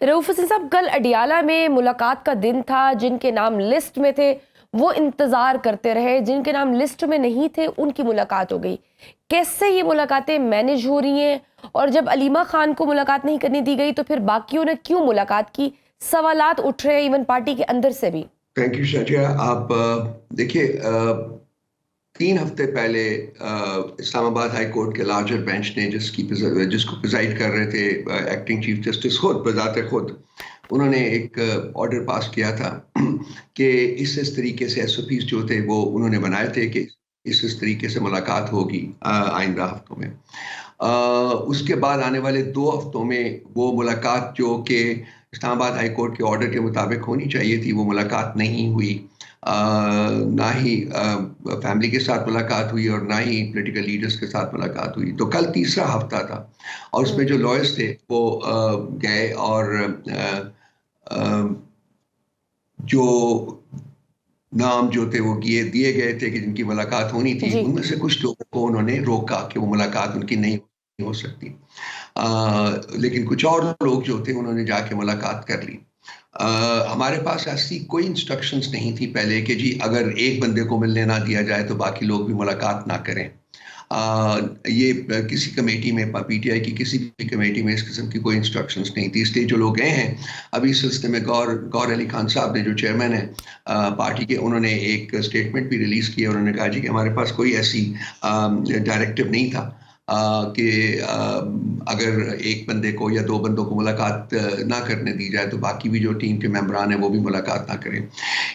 रऊफ हसन साहब, कल अडियाला में मुलाकात का दिन था। जिनके नाम लिस्ट में थे वो इंतजार करते रहे, जिनके नाम लिस्ट में नहीं थे उनकी मुलाकात हो गई। कैसे ये मुलाकातें मैनेज हो रही हैं? और जब अलीमा खान को मुलाकात नहीं करने दी गई तो फिर बाकियों ने क्यों मुलाकात की? सवालात उठ रहे हैं इवन पार्टी के अंदर से भी। Thank you Shazia. आप देखिए, 3 हफ्ते पहले इस्लामाबाद हाई कोर्ट के लार्जर बेंच ने जिसको प्रिजाइड कर रहे थे एक्टिंग चीफ जस्टिस खुद बजाते खुद, उन्होंने एक ऑर्डर पास किया था कि इस तरीके से एसओपीज जो थे वो उन्होंने बनाए थे कि इस तरीके से मुलाकात होगी आइंदा हफ्तों में। उसके बाद आने वाले 2 हफ्तों में वो मुलाकात जो कि इस्लामाबाद हाई कोर्ट के ऑर्डर के मुताबिक होनी चाहिए थी वो मुलाकात नहीं हुई। ना ही फैमिली के साथ मुलाकात हुई और ना ही पॉलिटिकल लीडर्स के साथ मुलाकात हुई। तो कल तीसरा हफ्ता था और उसमें जो लॉयर्स थे वो गए और जो नाम जो थे वो दिए गए थे कि जिनकी मुलाकात होनी थी, उनमें से कुछ लोगों को उन्होंने रोका कि वो मुलाकात उनकी नहीं हो सकती। लेकिन कुछ और लोग जो थे उन्होंने जाके मुलाकात कर ली। हमारे पास ऐसी कोई इंस्ट्रक्शंस नहीं थी पहले कि जी अगर एक बंदे को मिलने ना दिया जाए तो बाकी लोग भी मुलाकात ना करें। ये किसी कमेटी में, पीटीआई की किसी भी कमेटी में इस किस्म की कोई इंस्ट्रक्शंस नहीं थी। इसलिए जो लोग गए हैं अभी इस सिलसिले में, गौर अली खान साहब ने, जो चेयरमैन है पार्टी के, उन्होंने एक स्टेटमेंट भी रिलीज किया। उन्होंने कहा जी कि हमारे पास कोई ऐसी डायरेक्टिव नहीं था कि अगर एक बंदे को या 2 बंदों को मुलाकात ना करने दी जाए तो बाकी भी जो टीम के मेंबरान हैं वो भी मुलाकात ना करें।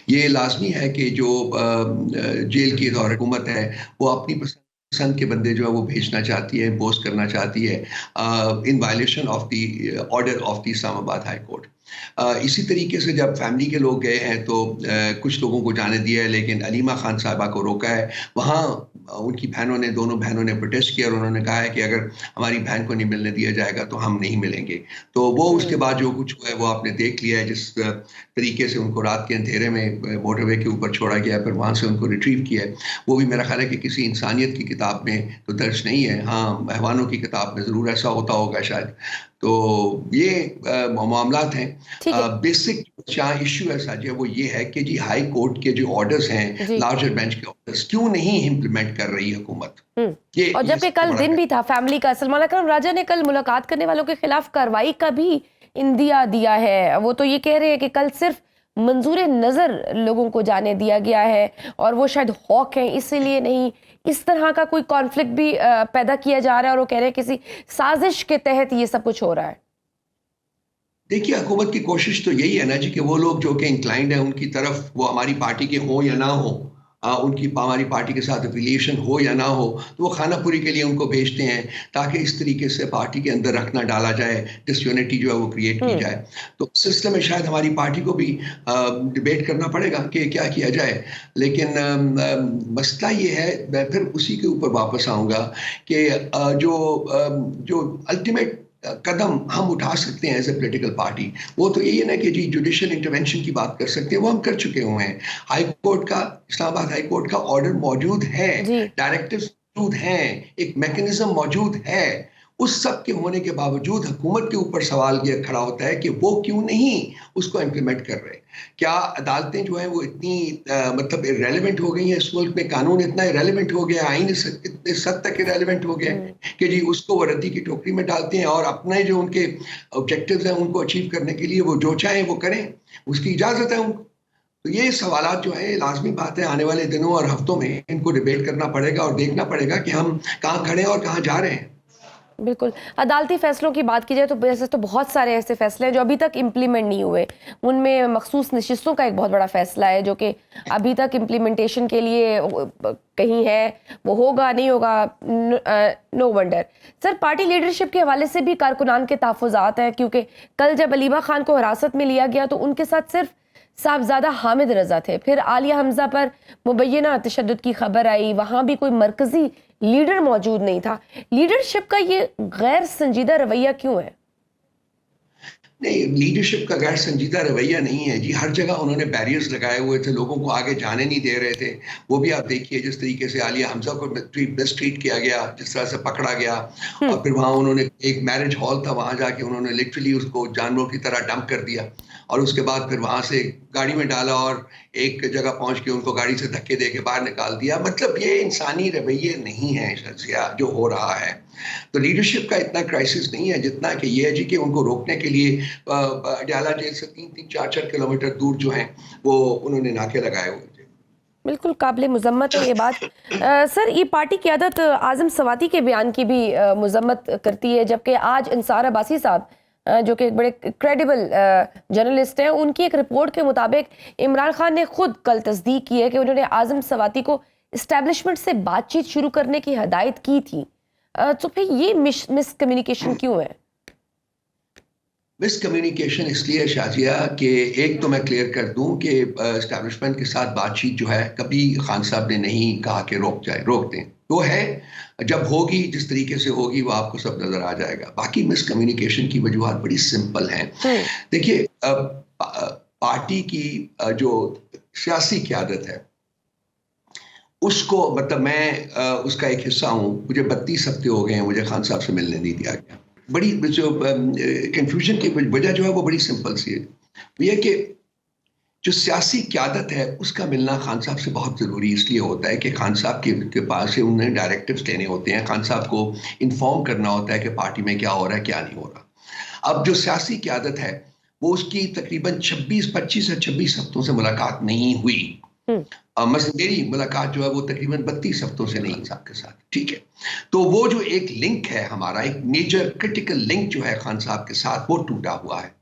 ये लाजमी है कि जो जेल की हुकूमत है वो अपनी पसंद के बंदे जो है वो भेजना चाहती है, इम्पोज करना चाहती है in violation of the order of the Islamabad high court. इसी तरीके से जब फैमिली के लोग गए हैं तो कुछ लोगों को जाने दिया है, लेकिन अलीमा खान साहबा को रोका है। वहाँ उनकी दोनों बहनों ने प्रोटेस्ट किया और उन्होंने कहा है कि अगर हमारी बहन को नहीं मिलने दिया जाएगा तो हम नहीं मिलेंगे। तो वो उसके बाद जो कुछ हुआ है वो आपने देख लिया है, जिस तरीके से उनको रात के अंधेरे में मोटरवे के ऊपर छोड़ा गया, फिर वहाँ से उनको रिट्रीव किया है। वो भी मेरा ख्याल है कि किसी इंसानियत की किताब में तो दर्ज नहीं है। हाँ, हैवानों की किताब में ज़रूर ऐसा होता होगा शायद। तो ये मामलात हैं। बेसिक इशू है साजिया, वो ये है कि जी हाई कोर्ट के जो ऑर्डर्स हैं, लार्जर बेंच के ऑर्डर्स, क्यों नहीं इंप्लीमेंट कर रही हुकूमत। और जबकि कल दिन भी था फैमिली का। सलमान अकरम राजा ने कल मुलाकात करने वालों के खिलाफ कार्रवाई का भी इंदिया दिया है। वो तो ये कह रहे हैं कि कल सिर्फ मंजूर नजर लोगों को जाने दिया गया है और वो शायद हॉक हैं, इसीलिए नहीं। इस तरह का कोई कॉन्फ्लिक्ट भी पैदा किया जा रहा है और वो कह रहे हैं किसी साजिश के तहत ये सब कुछ हो रहा है। देखिए, हुकूमत की कोशिश तो यही है ना जी कि वो लोग जो कि इंक्लाइंड है उनकी तरफ, वो हमारी पार्टी के हो या ना हो, उनकी हमारी पार्टी के साथ एफिलिएशन हो या ना हो, तो वो खानापुरी के लिए उनको भेजते हैं ताकि इस तरीके से पार्टी के अंदर रखना डाला जाए, डिसयूनिटी जो है वो क्रिएट की जाए। तो सिस्टम में शायद हमारी पार्टी को भी डिबेट करना पड़ेगा कि क्या किया जाए। लेकिन मसला ये है, मैं फिर उसी के ऊपर वापस आऊँगा कि जो अल्टीमेट कदम हम उठा सकते हैं एज ए पॉलिटिकल पार्टी, वो तो यही है ना कि जी जुडिशियल इंटरवेंशन की बात कर सकते हैं। वो हम कर चुके हुए हैं। हाई कोर्ट का, इस्लामाबाद हाई कोर्ट का ऑर्डर मौजूद है, डायरेक्टिव्स मौजूद हैं, एक मैकेनिज्म मौजूद है। उस सब के होने के बावजूद हुकूमत के ऊपर सवाल ये खड़ा होता है कि वो क्यों नहीं उसको इम्प्लीमेंट कर रहे। क्या अदालतें जो हैं वो इतनी मतलब इरेलीवेंट हो गई हैं इस मुल्क में? कानून इतना इरेलीवेंट हो गया, आइन इतने सद तक इरेलीवेंट हो गया कि जी उसको वो रद्दी की टोकरी में डालते हैं और अपने जो उनके ऑब्जेक्टिव्स हैं उनको अचीव करने के लिए वो जो चाहें वो करें, उसकी इजाजत है उनको। तो ये सवालात जो है, लाजमी बात है, आने वाले दिनों और हफ्तों में इनको डिबेट करना पड़ेगा और देखना पड़ेगा कि हम कहाँ खड़े हैं और कहाँ जा रहे हैं। बिल्कुल। अदालती फैसलों की बात की जाए तो वैसे तो बहुत सारे ऐसे फैसले हैं जो अभी तक इम्प्लीमेंट नहीं हुए। उनमें मखसूस नशिस्तों का एक बहुत बड़ा फैसला है जो कि अभी तक इम्प्लीमेंटेशन के लिए कहीं है, वो होगा नहीं होगा, no wonder. Sir, party leadership के हवाले से भी कारकुनान के तहफ़्फ़ुज़ात हैं, क्योंकि कल जब अलीमा खान को हिरासत में लिया गया तो उनके साथ सिर्फ साहबजादा हामिद रजा थे। फिर आलिया हमजा पर मुबैना तशद्दुद की खबर आई, वहाँ भी कोई मरकजी लीडर मौजूद नहीं था। लीडरशिप का ये गैर संजीदा रवैया क्यों है? नहीं, लीडरशिप का गैर संजीदा रवैया नहीं है जी। हर जगह उन्होंने बैरियर्स लगाए हुए थे, लोगों को आगे जाने नहीं दे रहे थे। वो भी आप देखिए जिस तरीके से आलिया हमजा को मिसट्रीट किया गया, जिस तरह से पकड़ा गया, और फिर वहाँ उन्होंने एक मैरिज हॉल था, वहाँ जाके उन्होंने लिटरली उसको जानवरों की तरह डंप कर दिया, और उसके बाद फिर वहाँ से गाड़ी में डाला और एक जगह पहुँच के उनको गाड़ी से धक्के दे के बाहर निकाल दिया। मतलब ये इंसानी रवैये नहीं है शज़िया जो हो रहा है। तो लीडरशिप का इतना क्राइसिस नहीं है जितना कि ये है जी कि उनको रोकने के लिए अडयाला जेल से 3-3, 4-4 किलोमीटर दूर जो है वो उन्होंने नाके लगाए हुए थे। बिल्कुल काबिल मुज़म्मत है ये बात। सर, ये पार्टी क़यादत आज़म सवाती के बयान की भी मुज़म्मत करती है, जबकि आज इंसार अब्बासी साहब जो कि एक बड़े क्रेडिबल जर्नलिस्ट हैं, उनकी एक रिपोर्ट के मुताबिक इमरान खान ने खुद कल तस्दीक की है कि उन्होंने आज़म सवाती को इस्टेब्लिशमेंट से बातचीत शुरू करने की हदायत की थी। तो फिर ये मिसकम्युनिकेशन क्यों है? मिसकम्युनिकेशन इसलिए शाजिया कि एक तो मैं क्लियर कर दूं कि एस्टैब्लिशमेंट के साथ बातचीत जो है कभी खान साहब ने नहीं कहा कि रोक दें। वो है, जब होगी जिस तरीके से होगी वो आपको सब नजर आ जाएगा। बाकी मिसकम्युनिकेशन की वजूहत बड़ी सिंपल हैं। देखिए, पार्टी की जो सियासी क़यादत है उसको, मतलब मैं उसका एक हिस्सा हूँ। मुझे 32 हफ्ते हो गए हैं मुझे खान साहब से मिलने नहीं दिया गया। बड़ी जो कंफ्यूजन की वजह जो है वो बड़ी सिंपल सी है। वो ये कि जो सियासी क़यादत है उसका मिलना खान साहब से बहुत ज़रूरी इसलिए होता है कि खान साहब के पास से उन्हें डायरेक्टिव्स लेने होते हैं, खान साहब को इन्फॉर्म करना होता है कि पार्टी में क्या हो रहा है क्या नहीं हो रहा। अब जो सियासी क़यादत है वो उसकी तकरीबन 25 या 26 हफ्तों से मुलाकात नहीं हुई। मेरी मुलाकात जो है वो तकरीबन 32 हफ्तों से नहीं साहब के साथ, ठीक है। तो वो जो एक लिंक है हमारा, एक मेजर क्रिटिकल लिंक जो है खान साहब के साथ, वो टूटा हुआ है,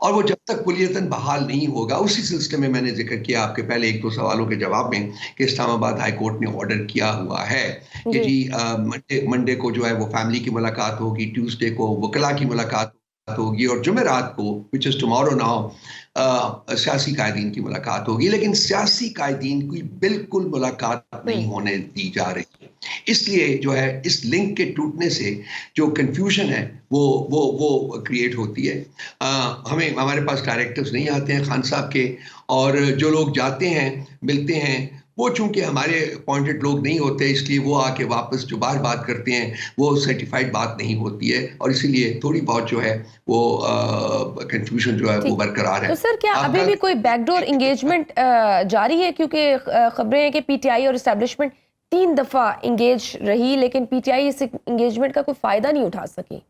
और वो जब तक कुलियतन बहाल नहीं होगा। उसी सिलसिले में मैंने जिक्र किया आपके पहले 1-2 सवालों के जवाब में कि इस्लामाबाद हाई कोर्ट ने ऑर्डर किया हुआ है कि जी मंडे को जो है वो फैमिली की मुलाकात होगी, ट्यूसडे को वकला की मुलाकात होगी, और जुमेरात को विच इज टुमारो नाउ सियासी कायदीन की मुलाकात होगी। लेकिन सियासी कायदीन की बिल्कुल मुलाकात नहीं होने दी जा रही है। इसलिए जो है इस लिंक के टूटने से जो कंफ्यूजन है वो क्रिएट होती है। हमारे पास डायरेक्टिव्स नहीं आते हैं खान साहब के, और जो लोग जाते हैं मिलते हैं वो चूंकि हमारे अपॉइंटेड लोग नहीं होते, इसलिए वो आके वापस जो बार बात करते हैं वो सर्टिफाइड बात नहीं होती है, और इसीलिए थोड़ी बहुत जो है वो कंफ्यूजन जो है वो बरकरार है। तो सर, क्या अभी भी कोई बैकडोर इंगेजमेंट जारी है? क्योंकि खबरें हैं कि पीटीआई और एस्टेब्लिशमेंट 3 दफा इंगेज रही, लेकिन पीटीआई इस इंगेजमेंट का कोई फायदा नहीं उठा सकी।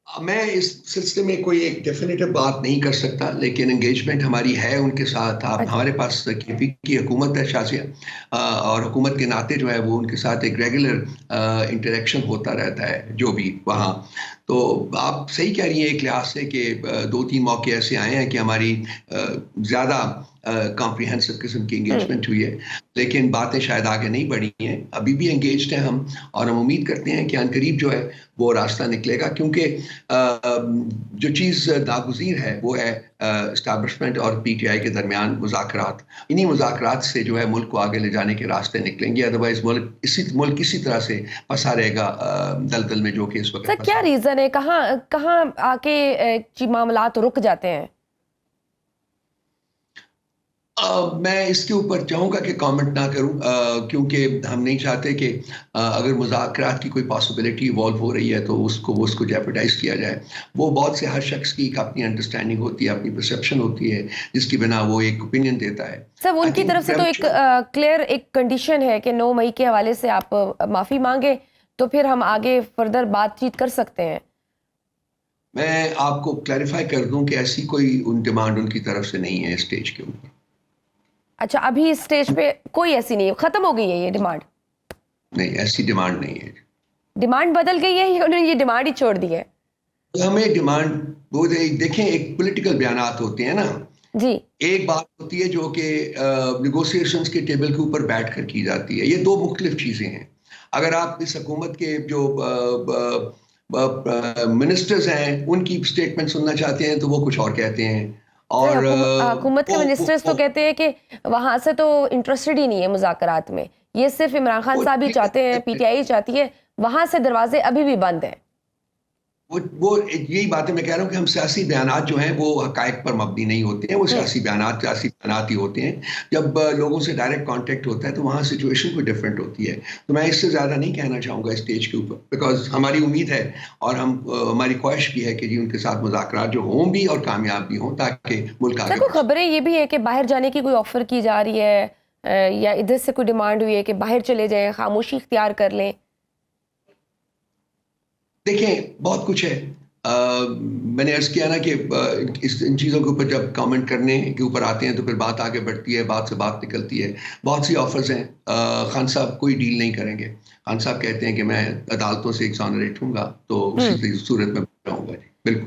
मैं इस सिलसिले में कोई एक डेफिनेटिव बात नहीं कर सकता, लेकिन एंगेजमेंट हमारी है उनके साथ। आप हमारे पास केपी की हुकूमत है शाजिया, और हुकूमत के नाते जो है वो उनके साथ एक रेगुलर इंटरेक्शन होता रहता है जो भी वहाँ। तो आप सही कह रही हैं एक लिहाज से कि 2-3 मौके ऐसे आए हैं कि हमारी ज़्यादा कॉम्प्रिहेंसिव किस्म की एंगेजमेंट हुई है, लेकिन बातें शायद आगे नहीं बढ़ी हैं। अभी भी एंगेज्ड हैं हम, और हम उम्मीद करते हैं कि अनकरीब जो है वो रास्ता निकलेगा, क्योंकि जो चीज़ नागुज़ीर है वो है एस्टैब्लिशमेंट और पीटीआई के दरमियान मुज़ाकरात। इन्हीं मुज़ाकरात से जो है मुल्क को आगे ले जाने के रास्ते निकलेंगे, अदरवाइज मुल्क इसी तरह से फंसा रहेगा दलदल में जो कि इस वक्त। क्या रीज़न है, कहाँ आके मामलात रुक जाते हैं? मैं इसके ऊपर चाहूँगा कि कमेंट ना करूँ, क्योंकि हम नहीं चाहते कि अगर मुज़ाकरात की कोई पॉसिबिलिटी इवॉल्व हो रही है तो उसको जेपरडाइज किया जाए। वो बहुत से हर शख्स की एक अपनी अंडरस्टैंडिंग होती है, अपनी परसेप्शन होती है, जिसकी बिना वो एक ओपिनियन देता है। सब उनकी तरफ से तो एक क्लियर एक कंडीशन है कि 9 मई के हवाले से आप माफ़ी मांगे तो फिर हम आगे फर्दर बातचीत कर सकते हैं। मैं आपको क्लैरिफाई कर दूं कि ऐसी कोई डिमांड उनकी तरफ से नहीं है स्टेज के ऊपर। अच्छा, अभी इस स्टेज पे कोई ऐसी नहीं है, खत्म हो गई है ये डिमांड? नहीं, ऐसी डिमांड नहीं है। डिमांड बदल गई है या उन्होंने ये डिमांड ही छोड़ दी है? हमें डिमांड वो देखें, एक पॉलिटिकल बयानात होते हैं ना जी, एक बात होती है जो कि निगोशिएशंस के टेबल के ऊपर बैठ कर की जाती है। ये दो मुख्तलिफ चीज़ें हैं। अगर आप इस हुकूमत के जो मिनिस्टर्स हैं उनकी स्टेटमेंट सुनना चाहते हैं तो वो कुछ और कहते हैं, और हुकूमत के मिनिस्टर्स तो कहते हैं कि वहां से तो इंटरेस्टेड ही नहीं है मुज़ाकरात में, ये सिर्फ इमरान खान साहब ही चाहते हैं, पीटीआई चाहती है, वहां से दरवाजे अभी भी बंद हैं। वो यही बात है, मैं कह रहा हूँ कि हम सियासी बयानात जो हैं वो हकायक पर मबनी नहीं होते हैं, वो सियासी बयानात ही होते हैं। जब लोगों से डायरेक्ट कांटेक्ट होता है तो वहाँ सिचुएशन कोई डिफरेंट होती है। तो मैं इससे ज़्यादा नहीं कहना चाहूँगा स्टेज के ऊपर, बिकॉज हमारी उम्मीद है और हमारी ख्वाहिश भी है कि जी उनके साथ मुज़ाकरात जो हों भी और कामयाब भी हों, ताकि मुल्क आगे सर, कोई खबरें ये भी है कि बाहर जाने की कोई ऑफर की जा रही है, या इधर से कोई डिमांड हुई है कि बाहर चले जाएं, खामोशी इख्तियार कर लें? देखें, बहुत कुछ है। मैंने अर्ज़ किया ना कि इन चीज़ों के ऊपर जब कमेंट करने के ऊपर आते हैं तो फिर बात आगे बढ़ती है, बात से बात निकलती है। बहुत सी ऑफर्स हैं। खान साहब कोई डील नहीं करेंगे। खान साहब कहते हैं कि मैं अदालतों से एक्सोनरेट हूँगा, तो उसी सूरत में रहूँगा। जी, बिल्कुल।